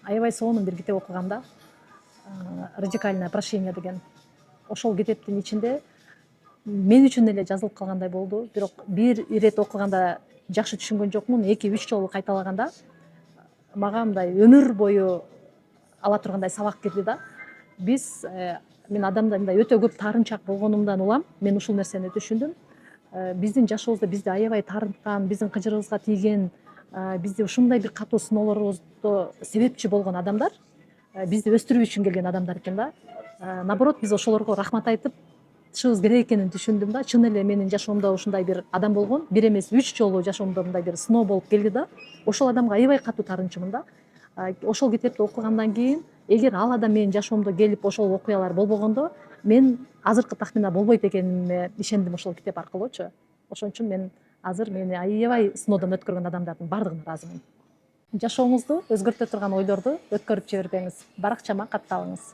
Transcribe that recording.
аябай сонун бир китеп окуганда, радикальное прощение деген ошол китептин ичинде мен үчүн эле жазылып калгандай болду. Бирок бир ирет окуганда жакшы түшүнгөн жокмун. 2-3 жолу кайталаганда мага мындай өмүр бою ала тургандай сабак кирди да. Биз мен адамда мындай өтө көп таарынчак болгонумдан улам мен ушул нерсени түшүндүм. Биздин жашообузда бизди аябай таарынткан, биздин кыжырыбызга тийген, бизди ушундай бир катуу сыноолорубузда себепчи болгон адамдар бизди өстүрүү үчүн келген адамдар экен да. Наоборот, биз ошолорго рахмат айтып тышыбыз керек экенин түшүндүм да. Чын эле менин жашоомдо ушундай бир адам болгон. Бир эмес 3 жолу жашоомдо мындай бир сыноо болуп келди да. Ошол адамга аябай катуу таарынчумун да. Ошол китепти окугандан кийин, эгер ал адам менин жашоомдо келип ошол окуялар болбогондо, мен азыркы Тахмина болбойт экениме ишендим ошол китеп аркылуучу. Ошон үчүн мен азыр мени аябай сыноодон өткөргөн адамдардын бардыгына ыраазымын. Жашооңузду өзгөртө турган ойлорду өткөрүп жибербеңиз. Баракчама катталыңыз.